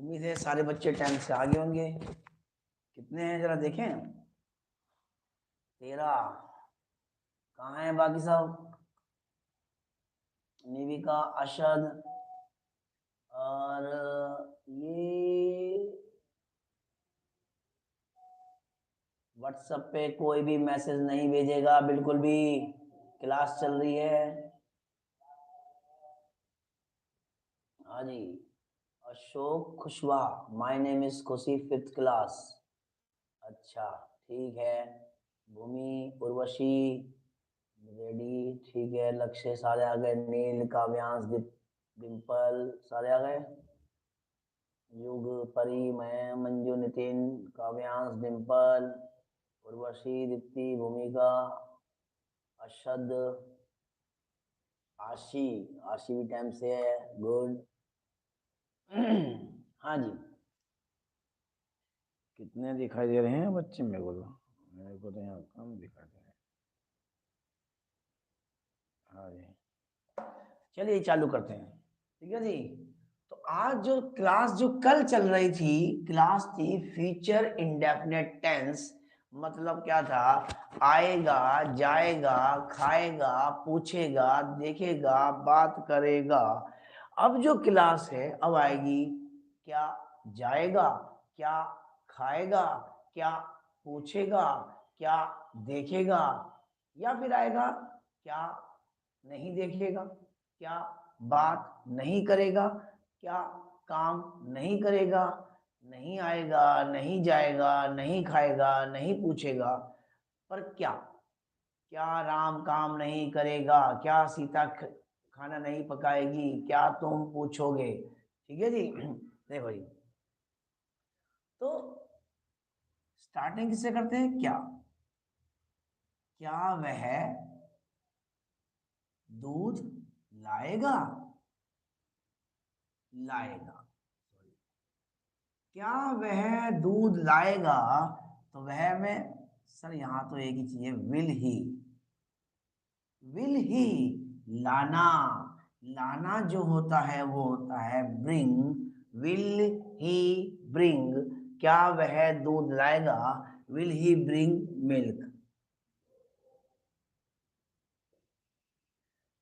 उम्मीद है सारे बच्चे टाइम से आगे होंगे। कितने हैं जरा देखें। 13। कहाँ हैं बाकी सब? निविका, अशद और ये व्हाट्सएप पे कोई भी मैसेज नहीं भेजेगा बिल्कुल भी। क्लास चल रही है। हाँ जी। Ashok Kushwaha, my name is Khushi, 5th class. अच्छा, ठीक है। भूमि, उर्वशी रेडी, ठीक है। लक्ष्य सारे आ गए। नील, काव्यांश, डिम्पल सारे आ गए। युग, परी, मैं, मंजू, नितिन, काव्यांश, डिम्पल, उर्वशी, दीप्ति, भूमिका, अशद, आशी। आशी भी टाइम से है, गुड। हाँ जी। कितने दिखाई दे रहे हैं बच्चे? मेरे को तो यहाँ कम दिखाई दे रहे हैं। हाँ जी, चलिए चालू करते हैं। ठीक है जी। तो आज जो क्लास जो कल चल रही थी, क्लास थी फ्यूचर इंडेफिनेट टेंस। मतलब क्या था? आएगा, जाएगा, खाएगा, पूछेगा, देखेगा, बात करेगा। अब जो क्लास है अब आएगी क्या जाएगा, क्या खाएगा, क्या पूछेगा, क्या देखेगा, या फिर आएगा क्या नहीं देखेगा, क्या बात नहीं करेगा, क्या काम नहीं करेगा, नहीं आएगा, नहीं जाएगा, नहीं खाएगा, नहीं पूछेगा। पर क्या? क्या राम काम नहीं करेगा, क्या सीता खाना नहीं पकाएगी, क्या तुम पूछोगे। ठीक है जी। देखो जी, तो स्टार्टिंग किससे करते हैं? क्या। क्या वह दूध लाएगा? लाएगा। क्या वह दूध लाएगा? तो वह में सर यहाँ तो एक ही चीज है, विल ही। विल ही, लाना। लाना जो होता है वो होता है ब्रिंग। Will he bring. क्या वह दूध लाएगा? Will he bring milk.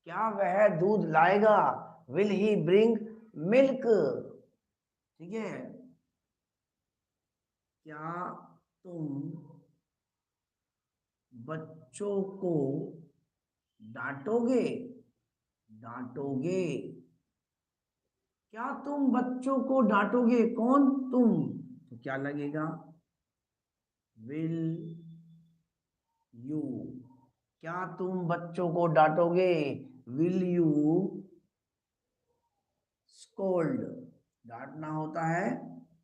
क्या वह दूध लाएगा? Will he bring milk. ठीक है। क्या तुम बच्चों को डांटोगे? डांटोगे। क्या तुम बच्चों को डांटोगे? कौन? तुम। तो क्या लगेगा? Will you. क्या तुम बच्चों को डांटोगे? Will you scold. डांटना होता है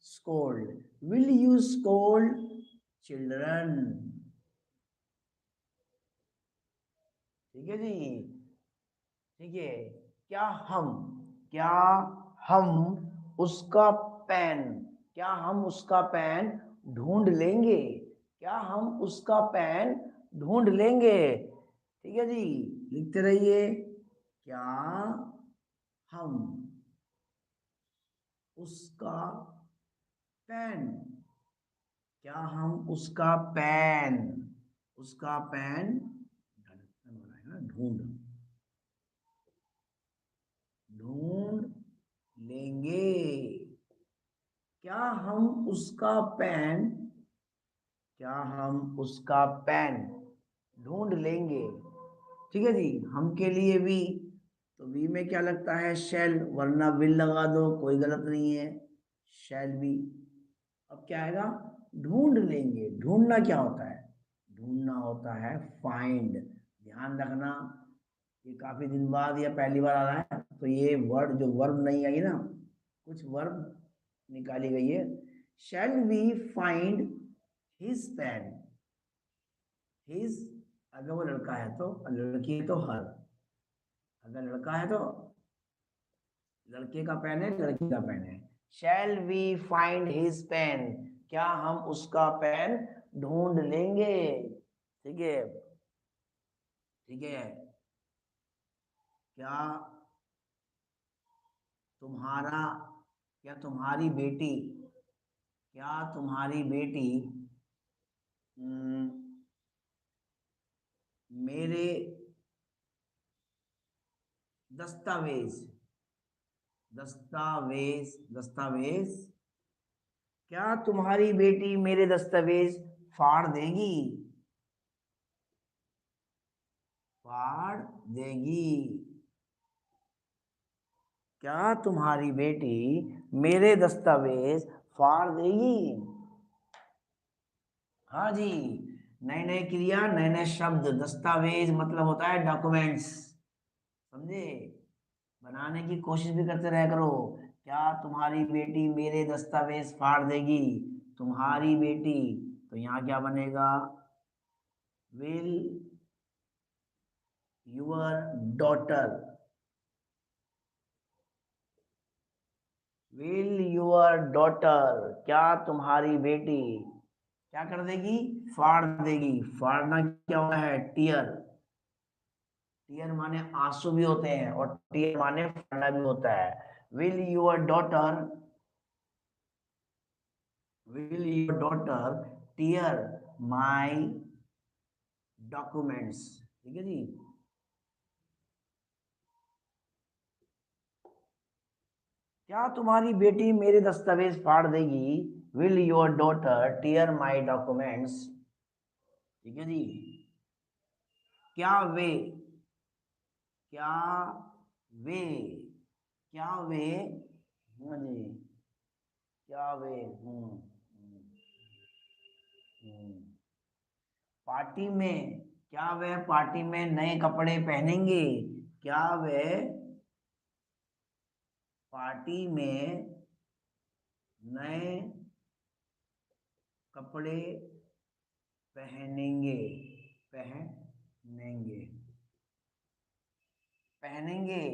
scold. Will you scold children. ठीक है जी। ठीक है। क्या हम, क्या हम उसका पेन, क्या हम उसका पेन ढूंढ लेंगे? क्या हम उसका पेन ढूंढ लेंगे? ठीक है जी, लिखते रहिए। क्या हम उसका पेन, क्या हम उसका पेन, उसका पेन ढूंढ, ढूंढ लेंगे। क्या हम उसका पेन, क्या हम उसका पेन ढूंढ लेंगे? ठीक है जी। हम के लिए भी, तो वी में क्या लगता है? शैल, वरना विल लगा दो, कोई गलत नहीं है। शैल भी। अब क्या आएगा? ढूंढ लेंगे। ढूंढना क्या होता है? ढूंढना होता है फाइंड। ध्यान रखना, ये काफी दिन बाद या पहली बार आ रहा है, तो ये वर्ड जो वर्ब नहीं आई ना, कुछ वर्ब निकाली गई है। Shall we find his pen. His, अगर वो लड़का है तो, लड़की है तो हर। अगर लड़का है तो लड़के का पेन है, लड़की का पेन है। Shall we find his pen. क्या हम उसका पेन ढूंढ लेंगे? ठीक है। ठीक है। क्या तुम्हारा क्या तुम्हारी बेटी, क्या तुम्हारी बेटी मेरे दस्तावेज, दस्तावेज, दस्तावेज, क्या तुम्हारी बेटी मेरे दस्तावेज फाड़ देगी, फाड़ देगी। क्या तुम्हारी बेटी मेरे दस्तावेज फाड़ देगी। हाँ जी, नए नए क्रिया, नए नए शब्द। दस्तावेज मतलब होता है डॉक्यूमेंट्स, समझे। बनाने की कोशिश भी करते रह करो। क्या तुम्हारी बेटी मेरे दस्तावेज फाड़ देगी, तुम्हारी बेटी। तो यहाँ क्या बनेगा, will your daughter, will your daughter, क्या तुम्हारी बेटी क्या कर देगी, फाड़ देगी। फाड़ना क्या होता है, टीयर। टीयर माने आंसू भी होते हैं और टीयर माने फाड़ना भी होता है। Will your daughter, will your daughter tear my documents. ठीक है जी। क्या तुम्हारी बेटी मेरे दस्तावेज फाड़ देगी, will your daughter tear my documents. ठीक है जी। क्या वे, क्या वे, क्या वे, हाँ जी, क्या वे, हम्म। पार्टी में, क्या वे पार्टी में नए कपड़े पहनेंगे, क्या वे पार्टी में नए कपड़े पहनेंगे, पहनेंगे, पहनेंगे।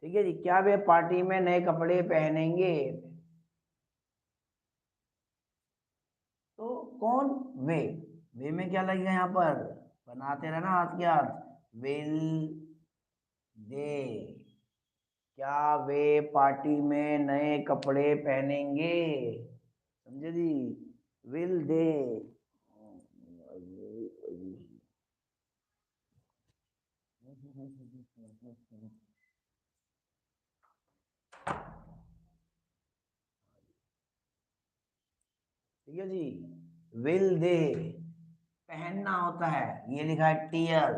ठीक है जी, क्या वे पार्टी में नए कपड़े पहनेंगे। तो कौन, वे, वे में क्या लगेगा यहाँ पर, बनाते रहना हाथ के हाथ। विल दे, क्या वे पार्टी में नए कपड़े पहनेंगे, समझे जी। विल दे, ठीक है जी। विल दे, पहनना होता है, ये लिखा है टीयर,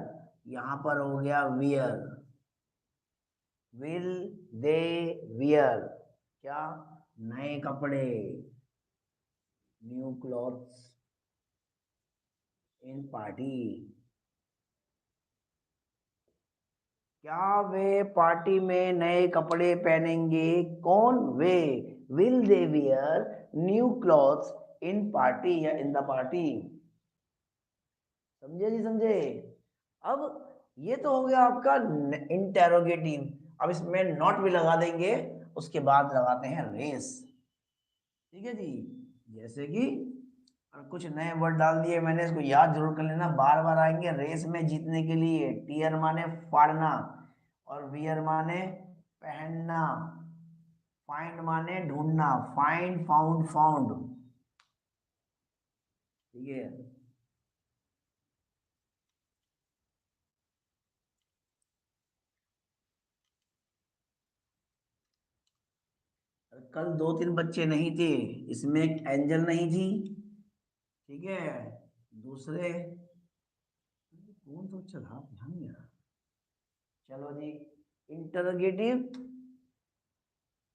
यहां पर हो गया वियर। विल दे वियर, क्या, नए कपड़े, न्यू क्लॉथ्स इन पार्टी। क्या वे पार्टी में नए कपड़े पहनेंगे, कौन, वे। Will they wear new clothes in party या इन द पार्टी। समझे जी, समझे। अब ये तो हो गया आपका इंटेरोगेटिव। अब इसमें नॉट भी लगा देंगे, उसके बाद लगाते हैं रेस। ठीक है जी। जैसे कि कुछ नए वर्ड डाल दिए मैंने, इसको याद जरूर कर लेना, बार बार आएंगे। रेस में जीतने के लिए टीयर माने फाड़ना, और वियर माने पहनना, फाइंड माने ढूंढना, फाइंड फाउंड फाउंड। ठीक है। कल दो तीन बच्चे नहीं थे, इसमें एक एंजल नहीं थी, ठीक है। दूसरे कौन सा अक्षर था, ध्यान नहीं आ रहा। चलो जी, इंटरोगेटिव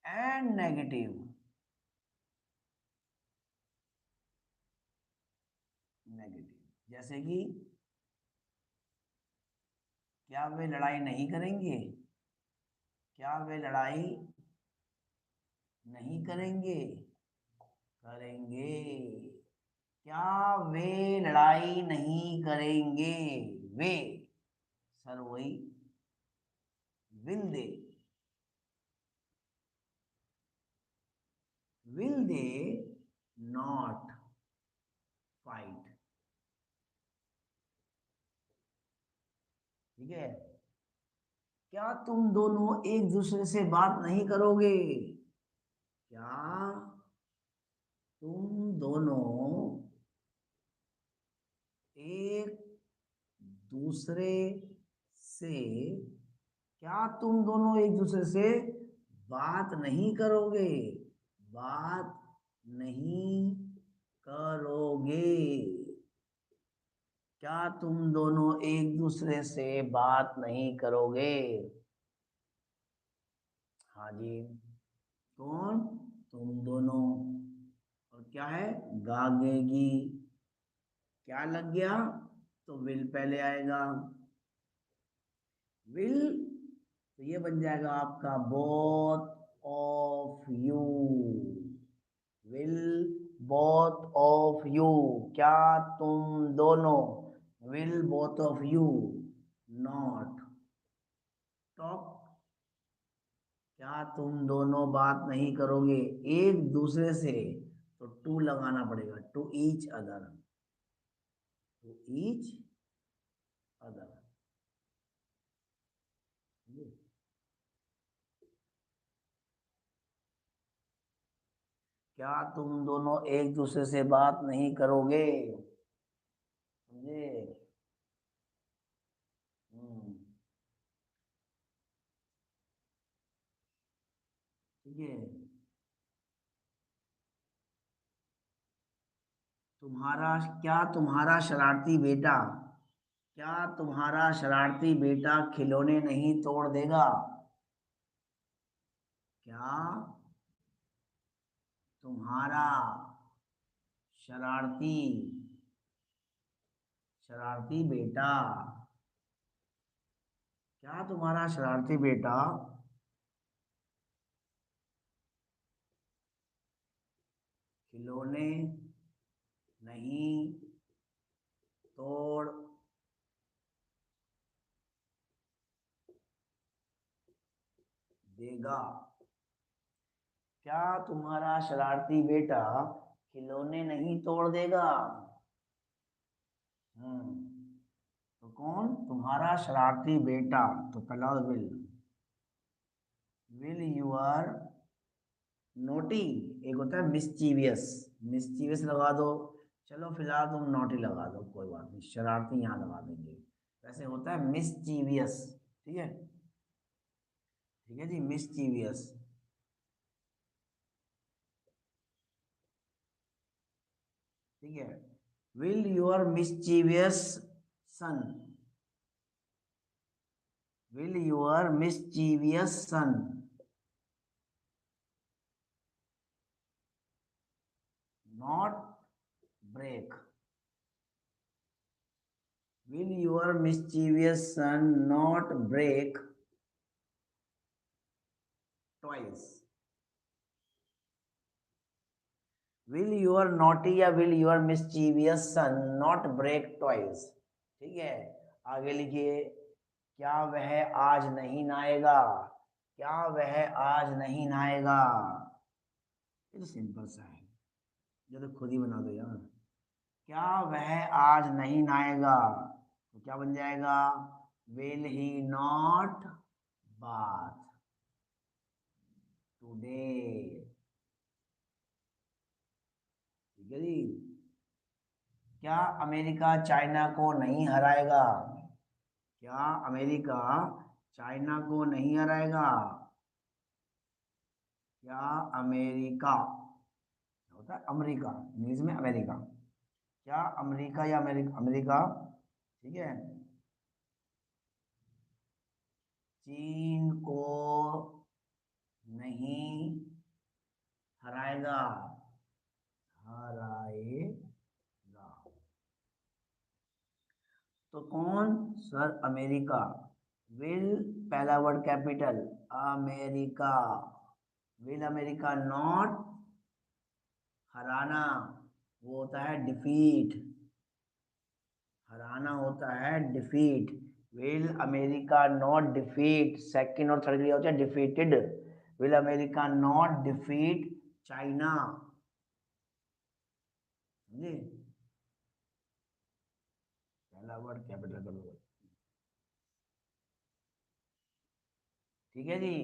एंड नेगेटिव, नेगेटिव जैसे कि क्या वे लड़ाई नहीं करेंगे, क्या वे लड़ाई नहीं करेंगे, करेंगे। क्या वे लड़ाई नहीं करेंगे, वे, सर वही, will they, will they not fight. ठीक है। क्या तुम दोनों एक दूसरे से बात नहीं करोगे? क्या तुम दोनों एक दूसरे से क्या तुम दोनों एक दूसरे से बात नहीं करोगे? बात नहीं करोगे। क्या तुम दोनों एक दूसरे से बात नहीं करोगे? हाँ जी। कौन? तुम दोनों। और क्या है? गागेगी। क्या लग गया? तो विल पहले आएगा। विल, तो ये बन जाएगा आपका both of you. Will both of you. क्या तुम दोनों? Will both of you not talk. क्या तुम दोनों बात नहीं करोगे एक दूसरे से? तो टू लगाना पड़ेगा, to each other. To each other. क्या तुम दोनों एक दूसरे से बात नहीं करोगे? समझे? ठीक है। तुम्हारा क्या तुम्हारा शरारती बेटा क्या तुम्हारा शरारती बेटा खिलौने नहीं तोड़ देगा? क्या तुम्हारा शरारती शरारती बेटा क्या तुम्हारा शरारती बेटा खिलौने नहीं तोड़ देगा? क्या तुम्हारा शरारती बेटा खिलौने नहीं तोड़ देगा? तो कौन? तुम्हारा शरारती बेटा। तो पहला विल यूर नोटी। एक होता है मिस्चीवियस। मिस्चीवियस लगा दो। चलो फिलहाल तुम नोटी लगा दो, कोई बात नहीं, शरारती यहाँ लगा देंगे। वैसे होता है मिस्चीवियस। ठीक है। ठीक है जी, मिस्चीवियस। ठीक है। Will your mischievous son. Will your mischievous son not break. Will your mischievous son not break toys? Will your naughty या will your mischievous son not break toys? ठीक है। आगे लिखिए। क्या वह आज नहीं नहाएगा? क्या वह आज नहीं नहाएगा? ये तो सिंपल सा है, जो तो खुद ही बना दो यार। क्या वह आज नहीं नहाएगा? तो क्या बन जाएगा? Will he not bath today? ठीक है जी। क्या अमेरिका चाइना को नहीं हराएगा? क्या अमेरिका चाइना को नहीं हराएगा? क्या अमेरिका होता है अमेरिका, इंग्लिश में अमेरिका। क्या अमेरिका या अमेरिका अमेरिका, ठीक है, चीन को नहीं हराएगा? हराएगा। तो कौन? Sir America. विल पहला word capital America. Will America not हराना, वो होता है डिफीट। हराना होता है defeat. Will America not defeat, second और थर्ड होता है defeated. Will America not defeat China. समझे? पहला वर्ड कैपिटल कर लो। ठीक है जी।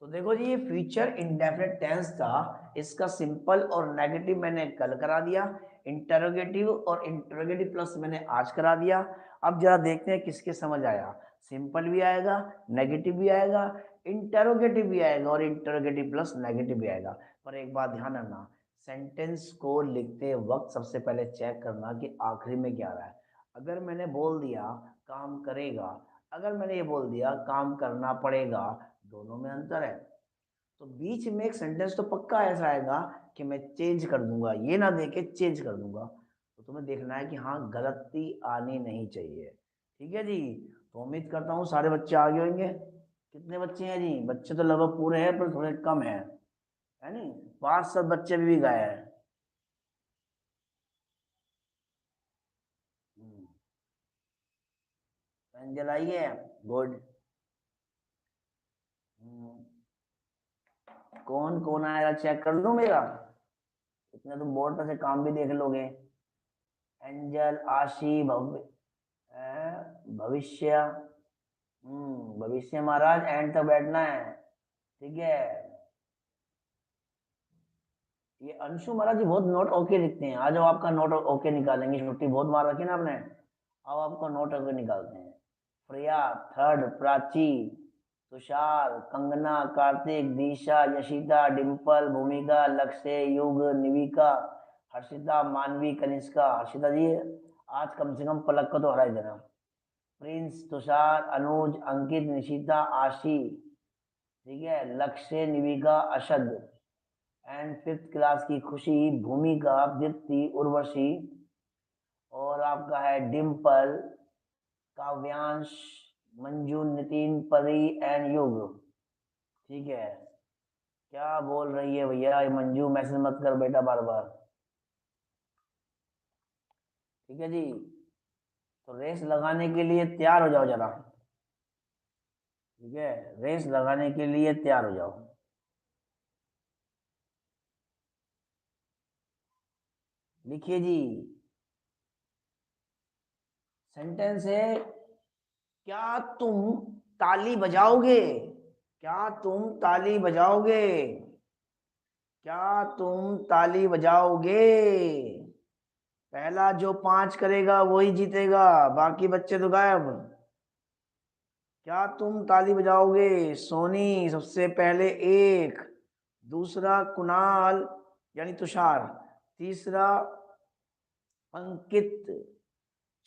तो देखो जी, ये फ्यूचर इंडेफिनिट टेंस था, इसका सिंपल और नेगेटिव मैंने कल करा दिया, इंटरोगेटिव और इंटरोगेटिव प्लस मैंने आज करा दिया। अब जरा देखते हैं किसके समझ आया। सिंपल भी आएगा, नेगेटिव भी आएगा, इंटरोगेटिव भी आएगा और इंटरोगेटिव प्लस नेगेटिव भी आएगा। पर एक बात ध्यान रखना, सेंटेंस को लिखते वक्त सबसे पहले चेक करना कि आखिरी में क्या रहा है। अगर मैंने बोल दिया काम करेगा, अगर मैंने ये बोल दिया काम करना पड़ेगा, दोनों में अंतर है। तो बीच में एक सेंटेंस तो पक्का ऐसा आएगा कि मैं चेंज कर दूंगा, ये ना देके चेंज कर दूंगा। तो तुम्हें देखना है कि हाँ, गलती आनी नहीं चाहिए। ठीक है जी। तो उम्मीद करता हूँ सारे बच्चे आ गए होंगे। कितने बच्चे हैं जी? बच्चे तो लगभग पूरे हैं पर थोड़े कम है नहीं, 5-7 बच्चे भी गए हैं। पेन जलाइए। गुड। कौन कौन आएगा चेक कर लूं मेरा? इतना तुम बोर्ड पर से काम भी देख लोगे। एंजल, आशी, भविष्य। भविष्य महाराज एंड तक बैठना है। ठीक है। ये अंशु महाराज जी बहुत नोट ओके लिखते हैं, आ जाओ आपका नोट ओके निकालेंगे, छुट्टी बहुत मार रखी ना आपने। आओ आपका नोट ओके निकालते हैं। प्रिया, थर्ड, प्राची, तुषार, कंगना, कार्तिक, दिशा, यशिता, डिम्पल, भूमिका, लक्ष्य, युग, निविका, हर्षिता, मानवी, कनिष्का। हर्षिता जी आज कम से कम पलक को तो हरा ही देना। प्रिंस, तुषार, अनुज, अंकित, निशिता, आशी। ठीक है, लक्ष्य, निविका, अशद। एंड फिफ्थ क्लास की खुशी, भूमिका, दीप्ति, उर्वशी। और आपका है डिम्पल, काव्यांश, मंजू, नितिन, परी एंड युग। ठीक है। क्या बोल रही है भैया ये मंजू? मैसेज मत कर बेटा बार बार। ठीक है जी। तो रेस लगाने के लिए तैयार हो जाओ जरा। ठीक है, रेस लगाने के लिए तैयार हो जाओ। लिखिए जी। सेंटेंस है, क्या तुम ताली बजाओगे? क्या तुम ताली बजाओगे? क्या तुम ताली बजाओगे? पहला जो 5 करेगा वही जीतेगा, बाकी बच्चे तो गायब। क्या तुम ताली बजाओगे? सोनी सबसे पहले 1, दूसरा कुणाल यानी तुषार, तीसरा अंकित,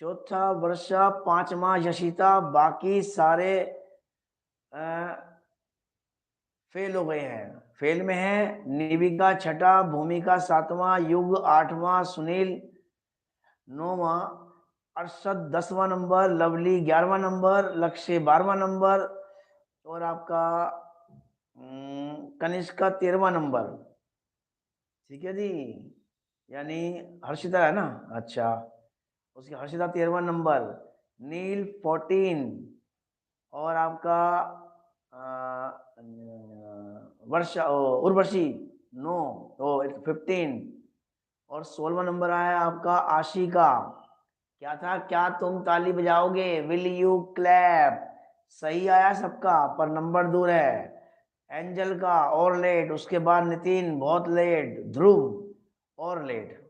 चौथा वर्षा, पांचवा यशिता, बाकी सारे फेल हो गए हैं। फेल में है निविका छठा, भूमिका सातवां, युग आठवां, सुनील नौवां, अरशद 10वां नंबर, लवली 11वां नंबर, लक्ष्य 12वां नंबर और आपका कनिष्क का 13वां नंबर। ठीक है जी। यानी हर्षिता है ना? अच्छा, उसकी हर्षिता 13वां नंबर, नील 14 और आपका वर्षा उर्वशी 9, तो 15 और 16वां नंबर आया आपका आशी का। क्या था? क्या तुम ताली बजाओगे? Will you clap? सही आया सबका, पर नंबर दूर है। एंजल का और लेट, उसके बाद नितिन बहुत लेट, ध्रुव और लेट।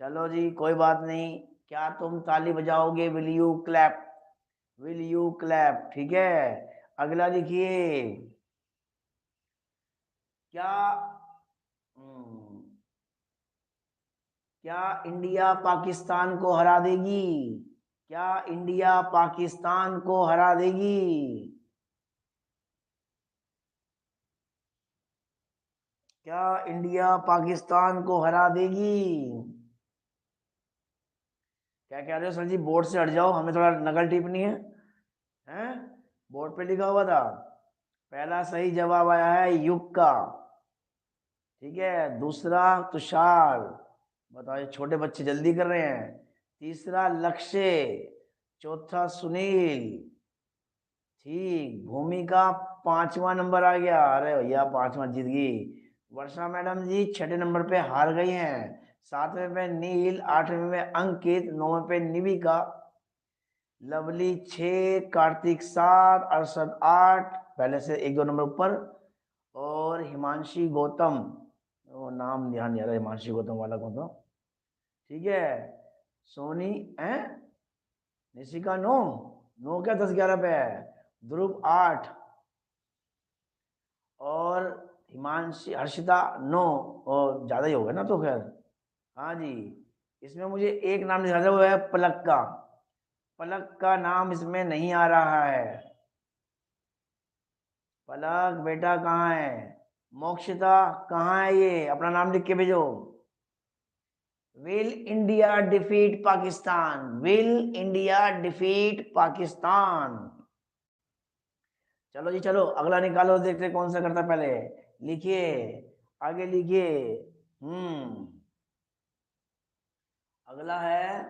चलो जी कोई बात नहीं। क्या तुम ताली बजाओगे? Will you clap? Will you clap? ठीक है। अगला लिखिए। क्या हम्म, क्या इंडिया पाकिस्तान को हरा देगी? क्या इंडिया पाकिस्तान को हरा देगी? क्या इंडिया पाकिस्तान को हरा देगी? क्या कह रहे हो सर जी? बोर्ड से हट जाओ, हमें थोड़ा नकल टिप्पणी है। हैं? बोर्ड पे लिखा हुआ था। पहला सही जवाब आया है युग का। ठीक है, दूसरा तुषार, बताओ ये छोटे बच्चे जल्दी कर रहे हैं। तीसरा लक्ष्य, चौथा सुनील। ठीक, भूमिका 5वां नंबर आ गया। अरे भैया 5वां जीत गई। वर्षा मैडम जी 6ठे नंबर पे हार गई हैं। 7वें पे नील, 8वें में अंकित, 9वें पे निविका, लवली 6, कार्तिक 7, अरशद 8 पहले से 1-2 नंबर ऊपर। और हिमांशी गौतम, वो नाम ध्यान नहीं आ रहा हिमांशी गौतम वाला कौन था। ठीक है, सोनी है, निशिका 9, 9 क्या 10-11 पे है। ध्रुव 8 और हिमांशी हर्षिता 9, और ज्यादा ही होगा ना तो खैर। हाँ जी, इसमें मुझे एक नाम दिखा हुआ है पलक का, पलक का नाम इसमें नहीं आ रहा है। पलक बेटा कहाँ है, मोक्षिता कहाँ है, ये अपना नाम लिख के भेजो। Will India defeat Pakistan, will India defeat Pakistan. चलो जी चलो, अगला निकालो, देखते कौन सा करता पहले। लिखिए, आगे लिखिए। अगला है,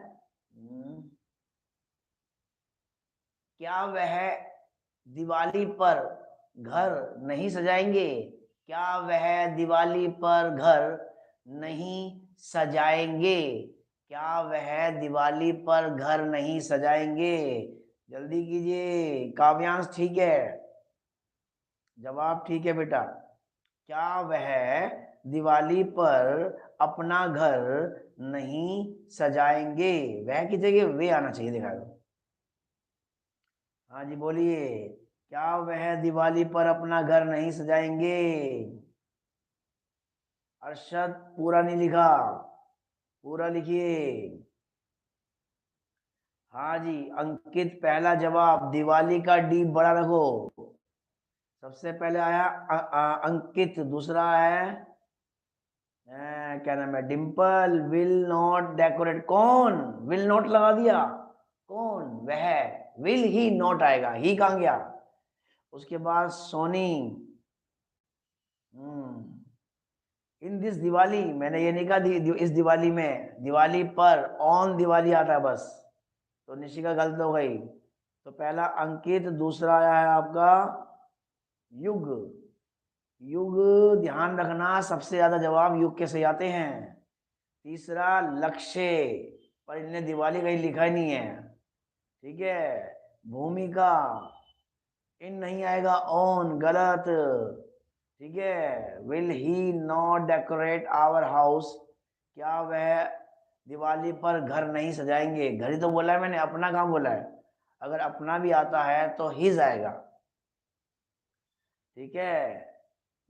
क्या वह दिवाली पर घर नहीं सजाएंगे, क्या वह दिवाली पर घर नहीं सजाएंगे, क्या वह दिवाली पर घर नहीं सजाएंगे। जल्दी कीजिए, काव्यांश ठीक है, जवाब ठीक है बेटा। क्या वह दिवाली पर अपना घर नहीं सजाएंगे, वह की जगह वे आना चाहिए, देखा दो। हाँ जी बोलिए, क्या वह दिवाली पर अपना घर नहीं सजाएंगे। अरशद पूरा नहीं लिखा, पूरा लिखिए। हाँ जी अंकित पहला जवाब, दिवाली का डी बड़ा रखो। सबसे पहले आया अंकित, दूसरा है क्या नाम है, डिम्पल। विल नॉट डेकोरेट, कौन विल नॉट लगा दिया, कौन वह, विल ही नॉट आएगा, ही कहां गया। उसके बाद सोनी, इन दिस दिवाली, मैंने ये नहीं कहा इस दिवाली में, दिवाली पर, ऑन दिवाली आता है बस, तो निशिका गलत हो गई। तो पहला अंकित, दूसरा आया है आपका युग, युग ध्यान रखना सबसे ज्यादा जवाब युग के सही आते हैं। तीसरा लक्ष्य, पर इनने दिवाली कहीं लिखा ही नहीं है। ठीक है, भूमिका, इन नहीं आएगा, ऑन गलत। ठीक है, will he not decorate our house, क्या वह दिवाली पर घर नहीं सजाएंगे, घर ही तो बोला है मैंने, अपना काम बोला है, अगर अपना भी आता है तो हिज आएगा। ठीक है,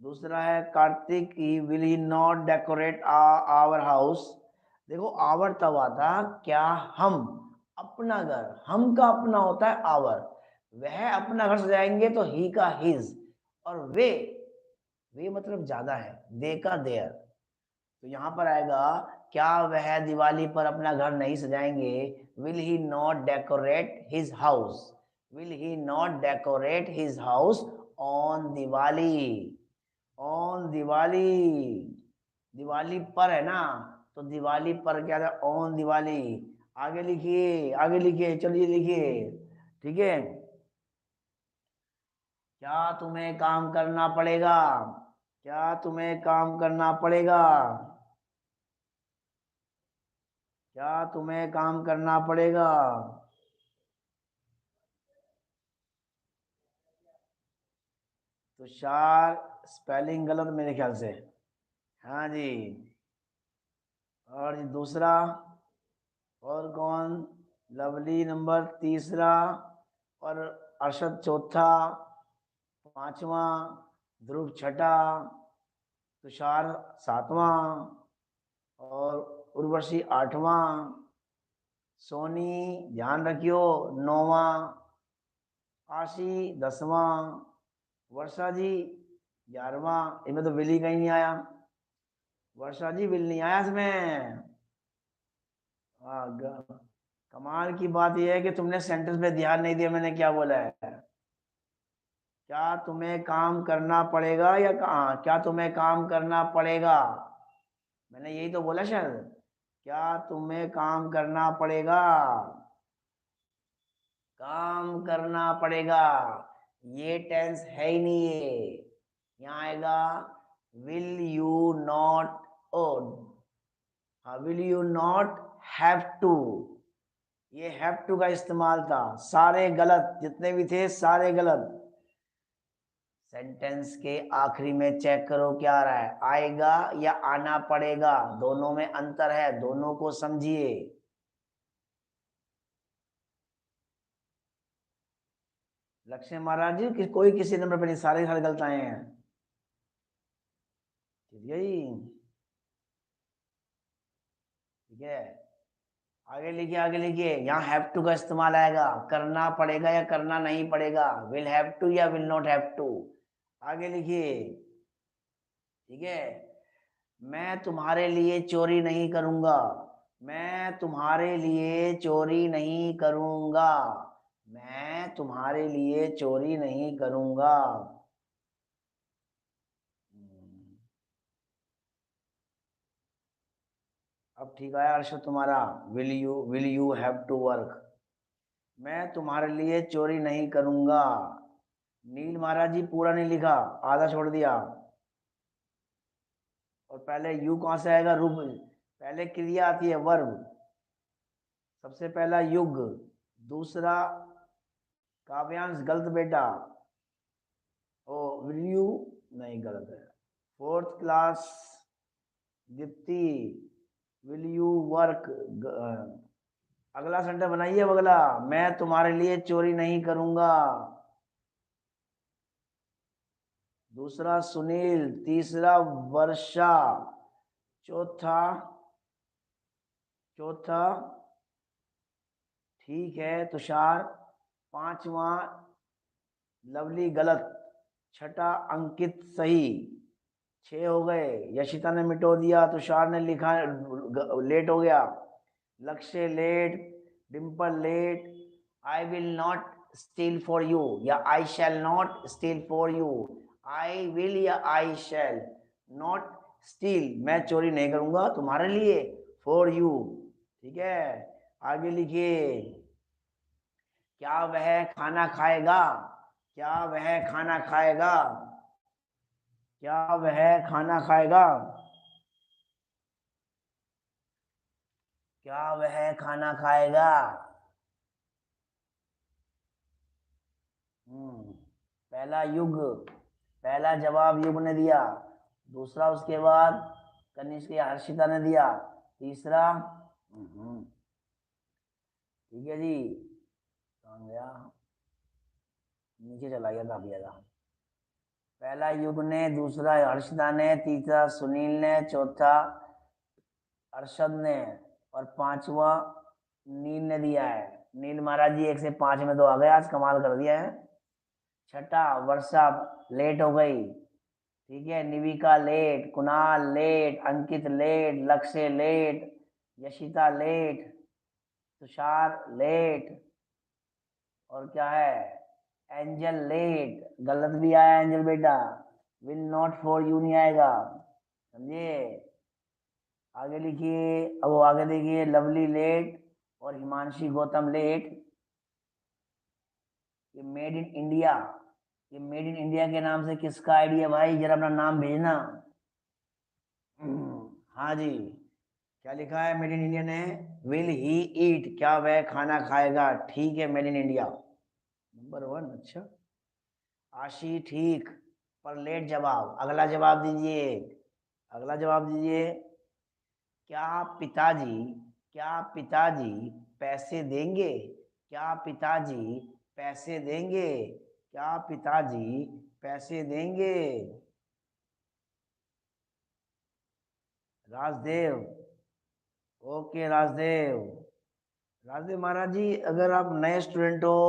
दूसरा है Kartik, he will he not decorate our house. देखो आवर तब आता क्या हम अपना घर, हम का अपना होता है आवर, वह अपना घर सजाएंगे तो ही का हिज, और वे मतलब ज्यादा है, दे का देयर। तो यहाँ पर आएगा, क्या वह दिवाली पर अपना घर नहीं सजाएंगे, will he not decorate his house, will he not decorate his house on Diwali, on Diwali, Diwali पर है ना, तो दिवाली पर क्या था, ऑन दिवाली। आगे लिखिए, आगे लिखिए, चलिए लिखिए। ठीक है, क्या तुम्हें काम करना पड़ेगा, क्या तुम्हें काम करना पड़ेगा, क्या तुम्हें काम करना पड़ेगा। तुषार स्पेलिंग गलत मेरे ख्याल से। हाँ जी, और दूसरा, और कौन, लवली नंबर तीसरा, और अरशद चौथा, पांचवा, ध्रुव छठा, तुषार सातवां, और उर्वशी आठवां, सोनी ध्यान रखियो नौवां, आशी 10वां, वर्षा जी 11वां, इनमें तो विली कहीं नहीं आया, वर्षा जी विल नहीं आया इसमें। कमाल की बात यह है कि तुमने सेंटेंस पे ध्यान नहीं दिया, मैंने क्या बोला है। क्या तुम्हें काम करना पड़ेगा, या क्या तुम्हें काम करना पड़ेगा, मैंने यही तो बोला शायद, क्या तुम्हें काम करना पड़ेगा, काम करना पड़ेगा, ये टेंस है ही नहीं ये, यहाँ आएगा will you not, oh will you not have to, ये हैव टू का इस्तेमाल था, सारे गलत, जितने भी थे सारे गलत। सेंटेंस के आखिरी में चेक करो क्या आ रहा है, आएगा या आना पड़ेगा, दोनों में अंतर है, दोनों को समझिए। लक्ष्य महाराज जी कोई किसी नंबर पर नहीं, सारे सारे गलत आए हैं। ठीक है जी, ठीक है। आगे लिखिए, आगे लिखिए, यहाँ हैव टू का इस्तेमाल आएगा, करना पड़ेगा या करना नहीं पड़ेगा, विल हैव टू या विल नॉट हैव टू। आगे लिखिए, ठीक है। मैं तुम्हारे लिए चोरी नहीं करूंगा, मैं तुम्हारे लिए चोरी नहीं करूंगा, मैं तुम्हारे लिए चोरी नहीं करूंगा। अब ठीक आया अर्षद तुम्हारा, will you have to work. मैं तुम्हारे लिए चोरी नहीं करूंगा। नील महाराज जी पूरा नहीं लिखा, आधा छोड़ दिया। और पहले यू कहां से आएगा, रूप, पहले क्रिया आती है वर्ब, सबसे पहला युग, दूसरा काव्यांश गलत बेटा, ओ विल यू नहीं गलत है। Fourth class Deepti, will you work, अगला सेंटेंस बनाइए अगला, मैं तुम्हारे लिए चोरी नहीं करूंगा। दूसरा सुनील, तीसरा वर्षा, चौथा, चौथा ठीक है तुषार, पांचवा लवली गलत, छठा अंकित सही, 6 हो गए। यशिता ने मिटो दिया, तुषार ने लिखा लेट हो गया, Lakshya late, Dimple late, I will not steal for you या I shall not steal for you, I will या आई शैल नॉट स्टील, मैं चोरी नहीं करूंगा तुम्हारे लिए, फॉर यू। ठीक है, आगे लिखिए, क्या वह खाना खाएगा, क्या वह खाना खाएगा, क्या वह खाना खाएगा, क्या वह खाना खाएगा। पहला युग, पहला जवाब युग ने दिया, दूसरा उसके बाद कनिष्क या हर्षिता ने दिया, तीसरा ठीक है जी, कहाँ गया, नीचे चला गया काफी ज्यादा। पहला युग ने, दूसरा हर्षिता ने, तीसरा सुनील ने, चौथा अरशद ने, और पांचवा नील ने दिया है। नील महाराज जी 1 से 5 में तो आ गए, आज कमाल कर दिया है। छठा वर्षा लेट हो गई, ठीक है, Nivika late, Kunal late, Ankit late, Lakshya late, Yashita late, Tushar late, और क्या है, एंजल लेट, गलत भी आया एंजल बेटा, विल नॉट फॉर यू नहीं आएगा, समझे। आगे लिखिए, अब वो आगे देखिए, लवली लेट और हिमांशी गौतम लेट, ये मेड इन इंडिया, ये मेड इन इंडिया के नाम से किसका आइडिया भाई, जरा अपना नाम भेजना। हाँ जी, क्या लिखा है मेड इन इंडिया ने, विल ही ईट, क्या वह खाना खाएगा, ठीक है मेड इन इंडिया, नंबर 1। अच्छा, आशी ठीक, पर लेट जवाब, अगला जवाब दीजिए, अगला जवाब दीजिए, क्या पिताजी, क्या पिताजी पैसे देंगे, क्या पिताजी पैसे देंगे, क्या पिताजी पैसे देंगे। राजदेव, ओके राजदेव, राजदेव महाराज जी अगर आप नए स्टूडेंट हो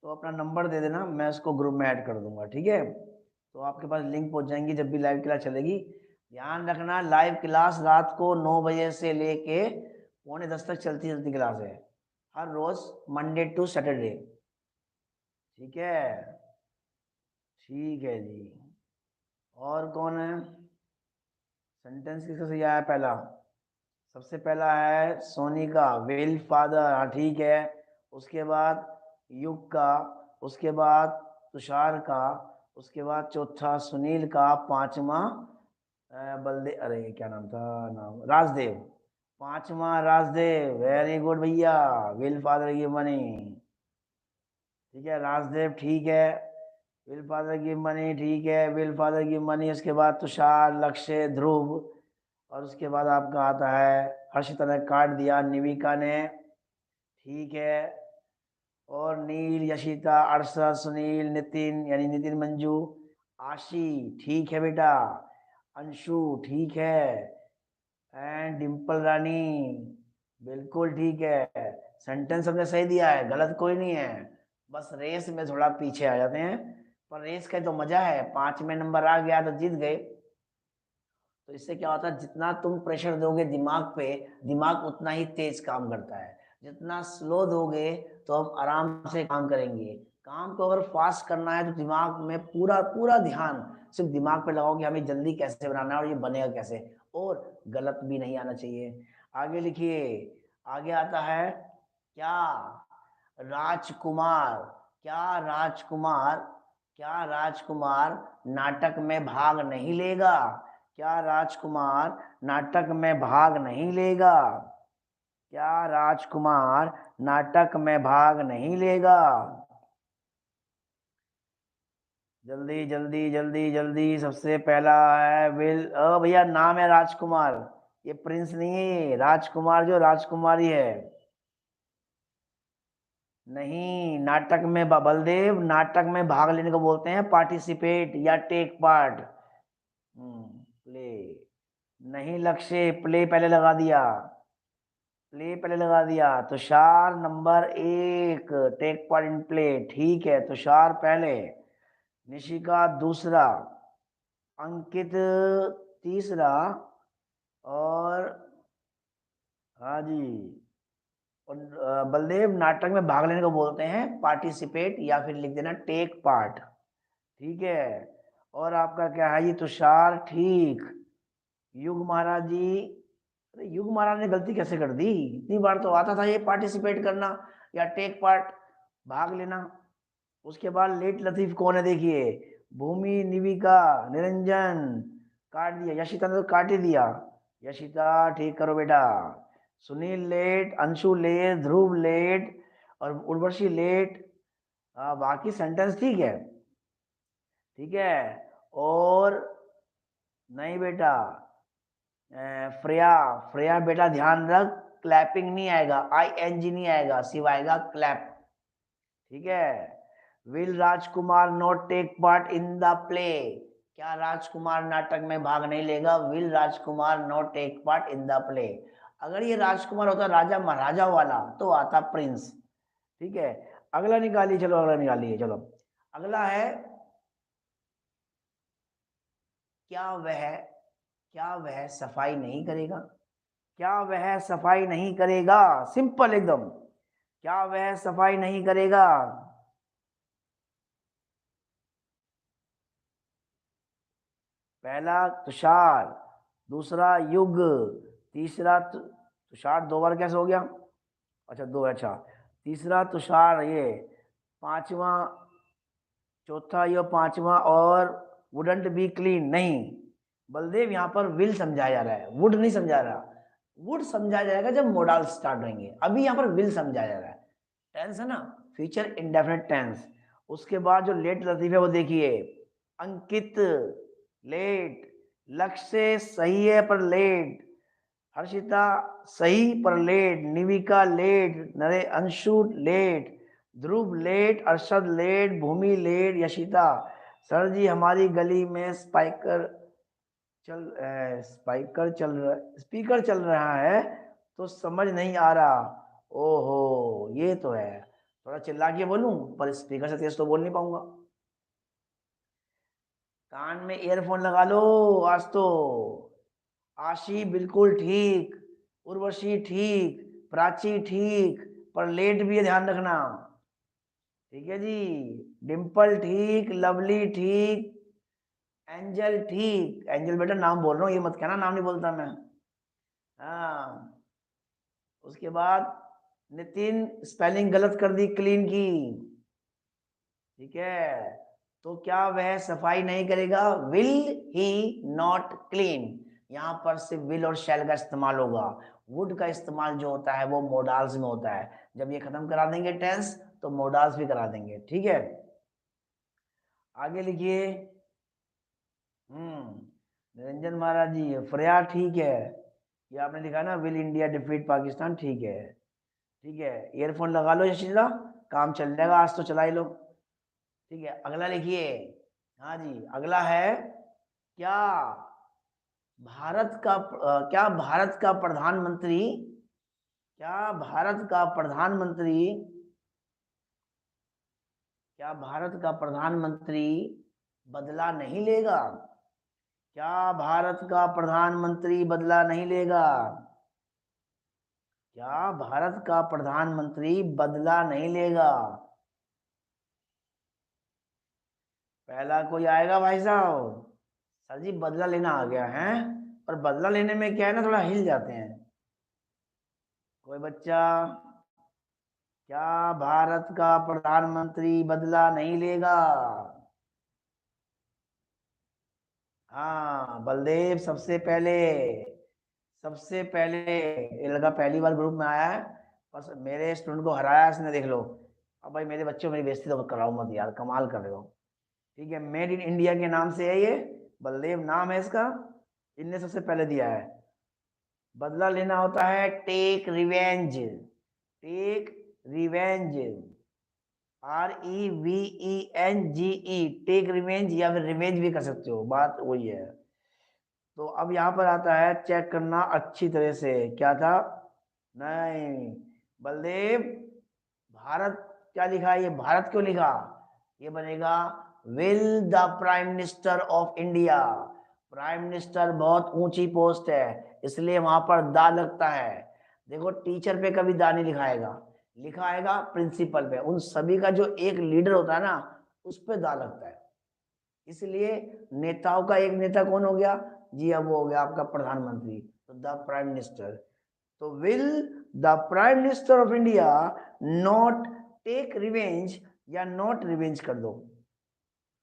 तो अपना नंबर दे देना, मैं उसको ग्रुप में ऐड कर दूंगा, ठीक है। तो आपके पास लिंक पहुंच जाएंगी जब भी लाइव क्लास चलेगी। ध्यान रखना, लाइव क्लास रात को 9 बजे से लेके 9:45 तक चलती क्लास है, हर रोज मंडे टू सैटरडे, ठीक है। ठीक है जी, और कौन है, सेंटेंस किसका सही आया पहला, सबसे पहला है सोनी का, विल फादर, हाँ ठीक है, उसके बाद युग का, उसके बाद तुषार का, उसके बाद चौथा सुनील का, पांचवा बलदे, अरे क्या नाम था, नाम राजदेव, पांचवा राजदेव, वेरी गुड भैया, विल फादर की मनी, ठीक है राजदेव, ठीक है। विल फादर गिव मनी, ठीक है, विल फादर गिव मनी। उसके बाद तुषार, लक्ष्य, ध्रुव, और उसके बाद आपका आता है हर्षिता ने काट दिया, निविका ने, ठीक है, और नील, यशिता, अरशद, सुनील, नितिन यानी नितिन मंजू, आशी, ठीक है बेटा, अंशु, ठीक है, एंड डिम्पल रानी, बिल्कुल ठीक है। सेंटेंस हमने सही दिया है, गलत कोई नहीं है, बस रेस में थोड़ा पीछे आ जाते हैं, पर रेस का तो मजा है, 5 में नंबर आ गया तो जीत गए। तो इससे क्या होता है, जितना तुम प्रेशर दोगे दिमाग पे, दिमाग उतना ही तेज काम करता है। जितना स्लो दोगे तो हम आराम से काम करेंगे। काम को अगर फास्ट करना है तो दिमाग में पूरा पूरा ध्यान सिर्फ दिमाग पे लगाओ कि हमें जल्दी कैसे बनाना है और ये बनेगा कैसे, और गलत भी नहीं आना चाहिए। आगे लिखिए, आगे आता है क्या, राजकुमार, क्या राजकुमार, क्या राजकुमार नाटक में भाग नहीं लेगा, क्या राजकुमार नाटक में भाग नहीं लेगा, क्या राजकुमार नाटक में भाग नहीं लेगा। जल्दी जल्दी जल्दी जल्दी, सबसे पहला है विल, भैया नाम है राजकुमार, ये प्रिंस नहीं है, राजकुमार जो राजकुमारी है। नहीं, नाटक में बलदेव, नाटक में भाग लेने को बोलते हैं पार्टिसिपेट या टेक पार्ट। प्ले नहीं, लक्ष्य प्ले पहले लगा दिया, प्ले पहले लगा दिया। Tushar number 1, take part in play, ठीक है, तुषार पहले, निशिका दूसरा, अंकित तीसरा, और हाँ जी, और बलदेव नाटक में भाग लेने को बोलते हैं पार्टिसिपेट, या फिर लिख देना टेक पार्ट, ठीक है। और आपका क्या है, ये तुषार, ठीक। युग महाराज जी, अरे युग महाराज ने गलती कैसे कर दी, इतनी बार तो आता था ये पार्टिसिपेट करना या टेक पार्ट, भाग लेना। उसके बाद लेट लतीफ कौन है देखिए, भूमि, निविका, निरंजन, काट दिया, यशिता ने तो काट ही दिया, यशिता ठीक करो बेटा। सुनील लेट, अंशु लेट, ध्रुव लेट, और उर्वशी लेट। बाकी सेंटेंस ठीक है, ठीक है। और नहीं बेटा, फ्रेया, फ्रेया बेटा ध्यान रख, क्लैपिंग नहीं आएगा, ING नहीं आएगा, सिर्फ आएगा क्लैप, ठीक है। Will Rajkumar not take part in the play, क्या राजकुमार नाटक में भाग नहीं लेगा, will Rajkumar not take part in the play. अगर ये राजकुमार होता राजा महाराजा वाला तो आता प्रिंस, ठीक है। अगला निकालिए, चलो अगला निकालिए, चलो। अगला है क्या वह, क्या वह सफाई नहीं करेगा, क्या वह सफाई नहीं करेगा, सिंपल एकदम, क्या वह सफाई नहीं करेगा। पहला तुषार, दूसरा युग, तीसरा तुषार 2 बार कैसे हो गया, अच्छा 2, अच्छा, तीसरा तुषार ये, पांचवा, चौथा ये पांचवा, और वुडंट बी क्लीन नहीं, बलदेव यहाँ पर विल समझाया जा रहा है, वुड नहीं समझा रहा, वुड समझाया जाएगा जब मोडाल स्टार्ट होंगे, अभी यहाँ पर विल समझाया जा रहा है। टेंस है ना, फ्यूचर इंडेफिनिट टेंस। उसके बाद जो लेट लतीफ है वो देखिए, अंकित लेट, लक्ष्य सही है पर लेट, हर्षिता सही पर लेट, निविका लेट, नरे अंशु लेट, ध्रुव लेट, अरशद लेट, भूमि लेट, यशिता, सर जी हमारी गली में स्पाइकर चल रहा, स्पीकर चल रहा है तो समझ नहीं आ रहा। ओहो ये तो है, थोड़ा चिल्ला के बोलूं पर स्पीकर से तेज तो बोल नहीं पाऊंगा। कान में ईयरफोन लगा लो आज तो। आशी बिल्कुल ठीक, उर्वशी ठीक, प्राची ठीक, पर लेट भी है ध्यान रखना, ठीक है जी। डिम्पल ठीक, लवली ठीक, एंजल ठीक, एंजल बेटा नाम बोल रहा हूँ, ये मत कहना नाम नहीं बोलता मैं। हाँ, उसके बाद नितिन स्पेलिंग गलत कर दी क्लीन की, ठीक है। तो क्या वह सफाई नहीं करेगा, विल ही नॉट क्लीन, यहाँ पर सिर्फ विल और शैल का इस्तेमाल होगा, वुड का इस्तेमाल जो होता है वो मोडाल्स में होता है। जब ये खत्म करा देंगे टेंस तो मोडाल्स भी करा देंगे, ठीक है। आगे लिखिए। निरंजन महाराज जी, फरियाद ठीक है। ये आपने लिखा ना, विल इंडिया डिफीट पाकिस्तान, ठीक है ठीक है। ईयरफोन लगा लो यशीला, काम चल जाएगा, आज तो चला ही लो। ठीक है, अगला लिखिए। हाँ जी, अगला है, क्या क्या भारत का प्रधानमंत्री, क्या भारत का प्रधानमंत्री, क्या भारत का प्रधानमंत्री बदला नहीं लेगा? क्या भारत का प्रधानमंत्री बदला नहीं लेगा? क्या भारत का प्रधानमंत्री बदला नहीं लेगा? पहला कोई आएगा भाई साहब? सर जी बदला लेना आ गया है, और बदला लेने में क्या है ना, थोड़ा हिल जाते हैं। कोई बच्चा? क्या भारत का प्रधानमंत्री बदला नहीं लेगा? हाँ बलदेव, सबसे पहले ये लगा पहली बार ग्रुप में आया है, बस मेरे स्टूडेंट को हराया इसने, देख लो। अब भाई मेरे बच्चों मेरी बेइज्जती तो कराओ मत यार, कमाल कर रहे हो। ठीक है, मेड इन इंडिया के नाम से है ये, बलदेव नाम है इसका, इनने सबसे पहले दिया है। बदला लेना होता है take revenge, take revenge, REVENGE, take revenge, या फिर रिवेंज भी कर सकते हो, बात वही है। तो अब यहाँ पर आता है चेक करना अच्छी तरह से, क्या था? नहीं बलदेव, भारत क्या लिखा है? ये भारत क्यों लिखा? ये बनेगा will the prime minister of India. Prime minister बहुत ऊंची पोस्ट है, इसलिए वहां पर दा लगता है। देखो टीचर पे कभी दा नहीं लिखाएगा, लिखा आएगा प्रिंसिपल पे, उन सभी का जो एक लीडर होता है ना, उस पे दा लगता है। इसलिए नेताओं का एक नेता कौन हो गया जी? अब वो हो गया आपका प्रधानमंत्री, तो द प्राइम मिनिस्टर। तो will the prime minister of India not take revenge, या नॉट रिवेंज कर दो।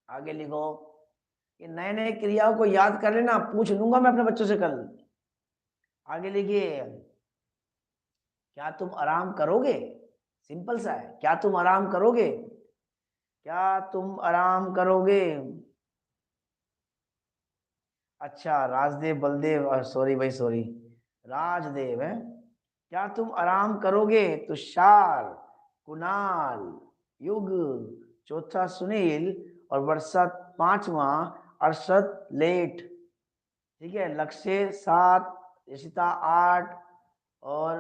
आगे लिखो। ये नए नए क्रियाओं को याद कर लेना, पूछ लूंगा मैं अपने बच्चों से कल। आगे लिखिए, क्या तुम आराम करोगे? सिंपल सा है, क्या तुम आराम करोगे? क्या तुम आराम करोगे? अच्छा राजदेव, बलदेव, सॉरी भाई सॉरी, राजदेव है। क्या तुम आराम करोगे? तुषार, कुणाल, युग, चौथा सुनील, और वर्षा पांचवा, अरशद लेट। ठीक है, लक्ष्य 7, यशिता 8, और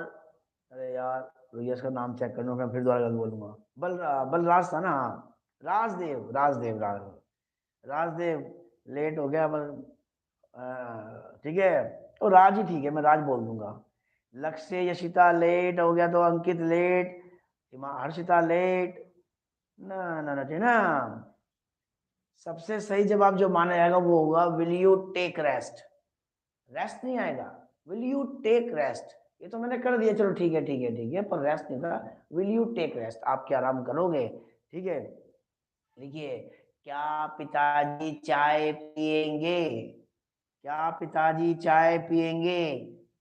अरे यार भैया इसका नाम चेक करना, मैं फिर दोबारा गलत बोलूंगा। बलराज था ना? हाँ, राजदेव, राजदेव लेट हो गया, पर ठीक है, तो राज ही ठीक है, मैं राज बोल दूंगा। लक्ष्य, यशिता लेट हो गया, तो अंकित लेट, हर्षिता लेट, ना ना ना, ठीक ना। सबसे सही जवाब जो माना जाएगा वो होगा will you take rest. Rest नहीं आएगा, विल यू टेक रेस्ट। ये तो मैंने कर दिया, चलो ठीक है ठीक है ठीक है, पर रेस्ट नहीं था। विल यू टेक रेस्ट, आप क्या आराम करोगे? ठीक है, देखिए, क्या पिताजी चाय पिएंगे? क्या पिताजी चाय पिएंगे?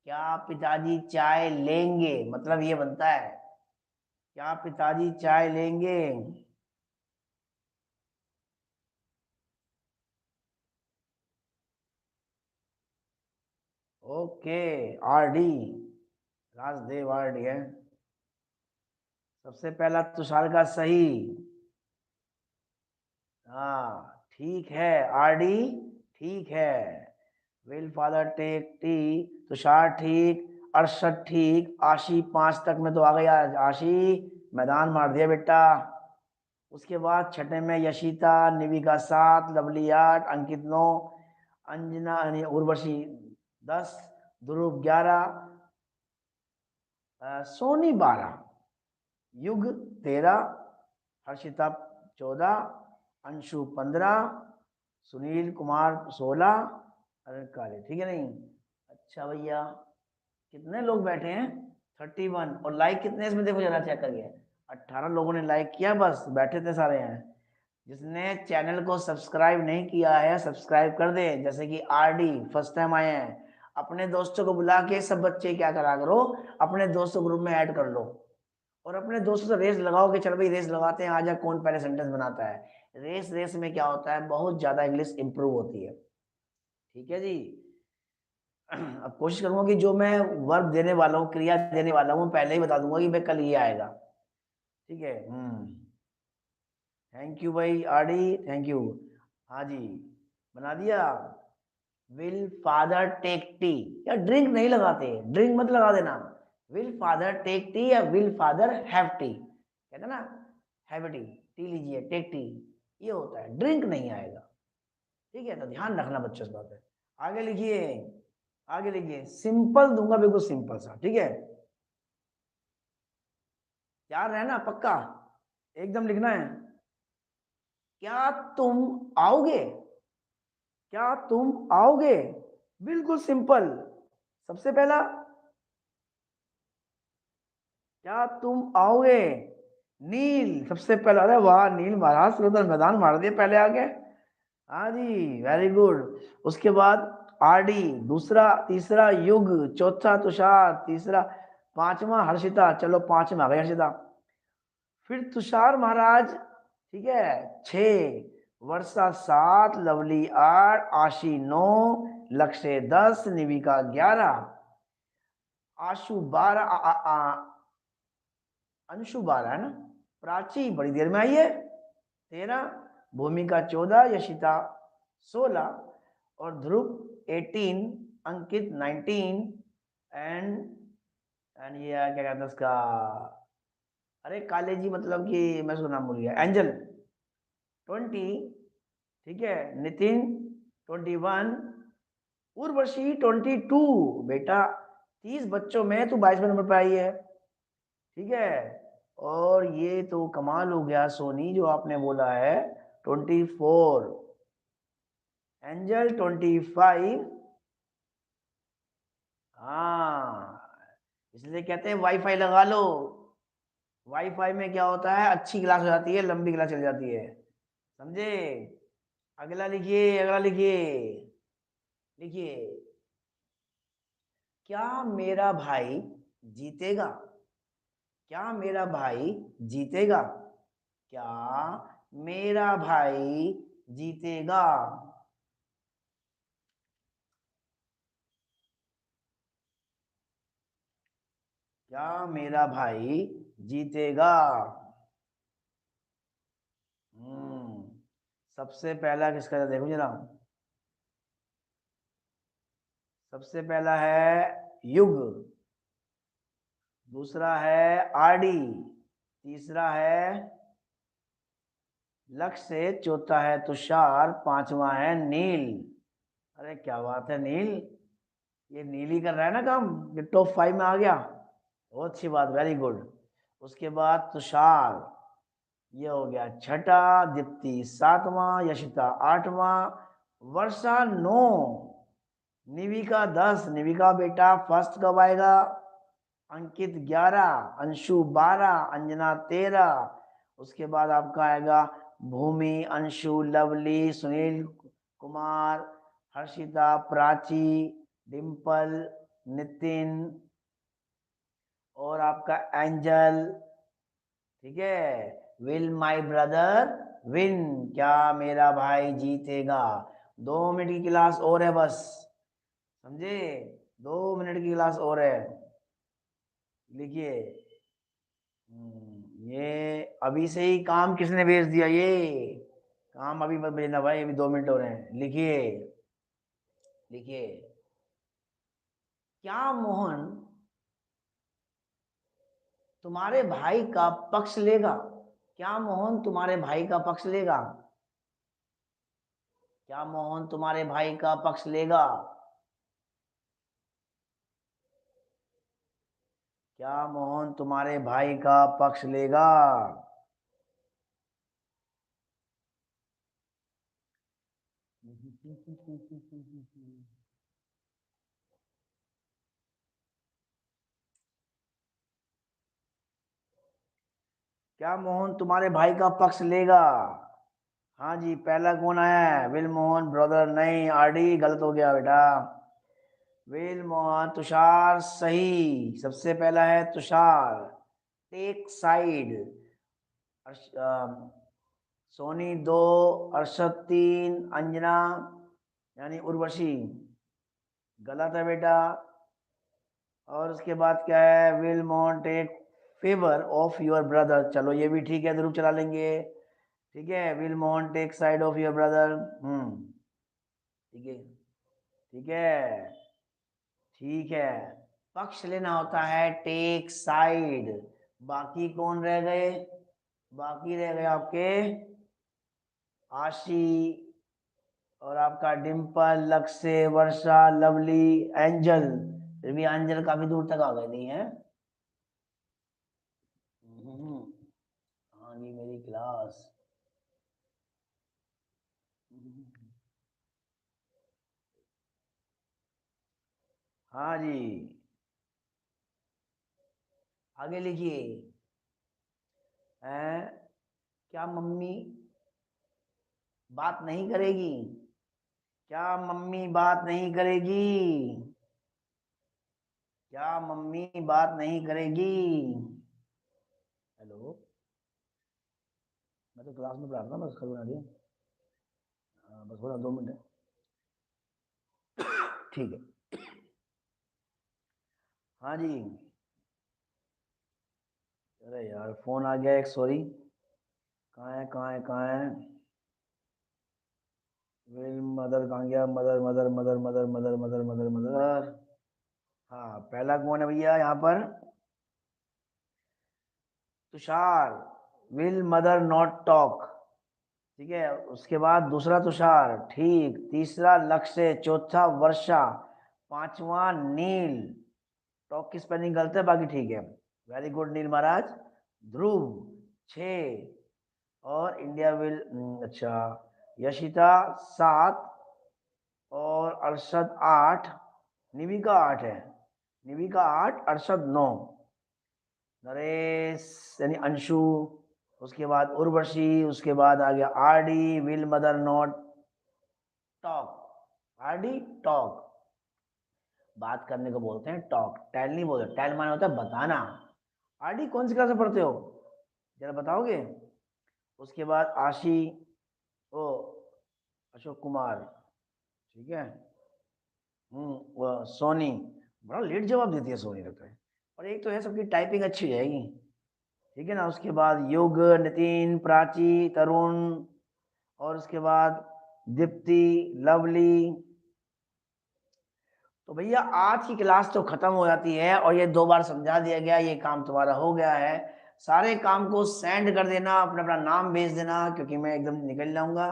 क्या पिताजी चाय लेंगे? मतलब ये बनता है, क्या पिताजी चाय लेंगे? ओके, RD, राजदेव RD है। सबसे पहला तुषार का सही। हाँ ठीक है RD, ठीक है। Will father take tea, Tushar ठीक, अरशद ठीक, आशी 5 तक में तो आ गया। आशी मैदान मार दिया बेटा। उसके बाद छठे में यशिता, निविका 7, लवली 8, अंकित 9, अंजना उर्वशी 10, ध्रुव 11, सोनी 12, युग 13, हर्षिता 14, अंशु 15, सुनील कुमार 16, अरे काले, ठीक है नहीं? अच्छा भैया, कितने लोग बैठे हैं? 31, और लाइक कितने इसमें देखो जरा चेक करिए। 18 लोगों ने लाइक किया, बस बैठे थे सारे हैं। जिसने चैनल को सब्सक्राइब नहीं किया है सब्सक्राइब कर दे, जैसे कि RD फर्स्ट टाइम आए हैं। अपने दोस्तों को बुला के, सब बच्चे क्या करा करो, अपने दोस्तों ग्रुप में ऐड कर लो, और अपने दोस्तों से रेस लगाओ कि चल भाई रेस लगाते हैं, आजा कौन पहले सेंटेंस बनाता है। रेस रेस में क्या होता है, बहुत ज्यादा इंग्लिश इंप्रूव होती है। ठीक है जी। अब कोशिश करूंगा कि जो मैं वर्ब देने वाला हूँ, क्रिया देने वाला हूँ, पहले ही बता दूंगा कि भाई कल ये आएगा। ठीक है। थैंक यू भाई आरडी, थैंक यू। हाँ जी, बना दिया। विल फादर टेक टी, या ड्रिंक नहीं लगाते, ड्रिंक मत लगा देना। विल फादर टेक टी या विल फादर हैव टी, कहते ना हैव टी, टी लीजिए, टेक टी, ये होता है, ड्रिंक नहीं आएगा। ठीक है, तो ध्यान रखना बच्चों इस बात पे। आगे लिखिए, आगे लिखिए, सिंपल दूंगा, बिल्कुल सिंपल सा। ठीक है, तैयार है ना, पक्का एकदम लिखना है। क्या तुम आओगे, क्या तुम आओगे, बिल्कुल सिंपल। सबसे पहला, क्या तुम आओगे, नील सबसे पहला। अरे वाह नील महाराज, उधर मैदान मार दिया पहले आके। हाँ जी, वेरी गुड। उसके बाद आरडी, दूसरा, तीसरा युग, चौथा तुषार, तीसरा, पांचवा हर्षिता। चलो पांचवा आ गया हर्षिता। फिर तुषार महाराज, ठीक है, 6, वर्षा 7, लवली 8, आशी 9, लक्ष्य 10, निविका 11, आशु 12, अंशु 12 है ना, प्राची बड़ी देर में आई है 13, भूमिका 14, यशिता 16, और ध्रुव 18, अंकित 19, एंड ये क्या कहते हैं उसका, अरे काले जी, मतलब कि मैं उसका नाम भूल गया, एंजल 20, ठीक है, नितिन 21, उर्वशी 22। बेटा 30 बच्चों में तू 22वें नंबर पर आई है। ठीक है, और ये तो कमाल हो गया सोनी, जो आपने बोला है 24, एंजल 25। हाँ, इसलिए कहते हैं वाईफाई लगा लो। वाईफाई में क्या होता है, अच्छी क्लास हो जाती है, लंबी क्लास चल जाती है, समझे। अगला लिखिए, अगला लिखिए, लिखिए, क्या मेरा भाई जीतेगा, क्या मेरा भाई जीतेगा, क्या मेरा भाई जीतेगा, क्या मेरा भाई जीतेगा। हम्म सबसे पहला किसका है, देखो जरा। सबसे पहला है युग, दूसरा है आरडी, तीसरा है लक्ष्य, चौथा है तुषार, पांचवा है नील। अरे क्या बात है नील, ये नील ही कर रहा है ना काम, ये टॉप 5 में आ गया, बहुत अच्छी बात, वेरी गुड। उसके बाद तुषार, ये हो गया छठा, दीप्ति 7वां, यशिता 8वां, वर्षा 9, निविका 10, निविका बेटा फर्स्ट कब आएगा, अंकित 11, अंशु 12, अंजना 13, उसके बाद आपका आएगा भूमि, अंशु, लवली, सुनील कुमार, हर्षिता, प्राची, डिम्पल, नितिन, और आपका एंजल। ठीक है, विल माई ब्रदर विन, क्या मेरा भाई जीतेगा। 2 मिनट की क्लास और है बस, समझे, 2 मिनट की क्लास और है। लिखिए, ये अभी से ही काम किसने भेज दिया, ये काम अभी मत भेजना भाई, अभी 2 मिनट हो रहे हैं। लिखिए, लिखिए, क्या मोहन तुम्हारे भाई का पक्ष लेगा, क्या मोहन तुम्हारे भाई का पक्ष लेगा, क्या मोहन तुम्हारे भाई का पक्ष लेगा, क्या मोहन तुम्हारे भाई का पक्ष लेगा। क्या मोहन तुम्हारे भाई का पक्ष लेगा। हाँ जी, पहला कौन आया है, विल मोहन ब्रदर, नहीं आरडी गलत हो गया बेटा। विल मोहन, तुषार सही, सबसे पहला है तुषार, टेक साइड। सोनी 2, अरशद 3, अंजना यानी उर्वशी गलत है बेटा। और उसके बाद क्या है, will Mohan take favour of your brother, चलो ये भी ठीक है, ध्रुव चला लेंगे। ठीक है, will Mohan take side of your brother, ठीक है ठीक है ठीक है। पक्ष लेना होता है टेक साइड। बाकी कौन रह गए, बाकी रह गए आपके आशी और आपका डिम्पल, लक्ष्य, वर्षा, लवली, एंजल। फिर भी एंजल काफी दूर तक आ गए नहीं है। हाँ जी मेरी क्लास। हाँ जी आगे लिखिए। क्या मम्मी बात नहीं करेगी, क्या मम्मी बात नहीं करेगी, क्या मम्मी बात नहीं करेगी। हेलो, मैं तो क्लास में पढ़ा रहा था, बस कल बना दिया। बस बोला 2 मिनट ठीक है। हाँ जी, अरे यार फोन आ गया एक, सॉरी। कहाँ है कहाँ है कहाँ है, विल मदर कहाँ गया, mother mother mother mother mother mother mother mother. हाँ पहला कौन है भैया यहाँ पर, Tushar, will mother not talk, ठीक है। उसके बाद दूसरा तुषार, ठीक। तीसरा लक्ष्य, चौथा वर्षा, पांचवा नील। टॉक की स्पेलिंग गलत है, बाकी ठीक है। वेरी गुड नील महाराज। ध्रुव 6 और इंडिया विल, अच्छा, यशिता 7 और अरशद 8, निविका 8 है, निविका 8, अरशद 9, नरेश यानी अंशु, उसके बाद उर्वशी, उसके बाद आ गया RD, will mother not talk, RD talk, बात करने को बोलते हैं टॉक, टेल नहीं बोलते, टेल माने होता है बताना। आरडी कौन सी क्लास में पढ़ते हो, जरा बताओगे। उसके बाद आशी, ओ अशोक कुमार, ठीक है। वो सोनी, बड़ा लेट जवाब देती है सोनी, लगता है। और एक तो है सबकी टाइपिंग अच्छी हो जाएगी, ठीक है ना। उसके बाद युग, नितिन, प्राची, तरुण, और उसके बाद दीप्ति, लवली। तो भैया आज की क्लास तो खत्म हो जाती है और ये 2 बार समझा दिया गया, ये काम तुम्हारा हो गया है। सारे काम को सेंड कर देना, अपना अपना नाम भेज देना, क्योंकि मैं एकदम निकल जाऊंगा,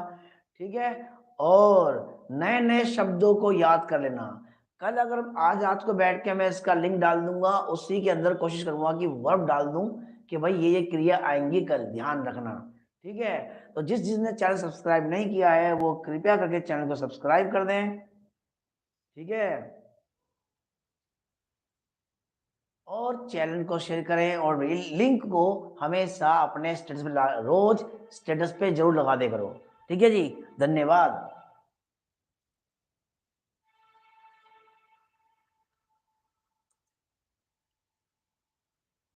ठीक है। और नए नए शब्दों को याद कर लेना। कल अगर आज रात को बैठ के मैं इसका लिंक डाल दूंगा, उसी के अंदर कोशिश करूंगा कि वर्ब डाल दूं कि भाई ये क्रिया आएंगी कल, ध्यान रखना, ठीक है। तो जिसने चैनल सब्सक्राइब नहीं किया है वो कृपया करके चैनल को सब्सक्राइब कर दें, ठीक है। और चैनल को शेयर करें और लिंक को हमेशा अपने स्टेटस पे रोज स्टेटस पे जरूर लगा दे करो, ठीक है जी। धन्यवाद।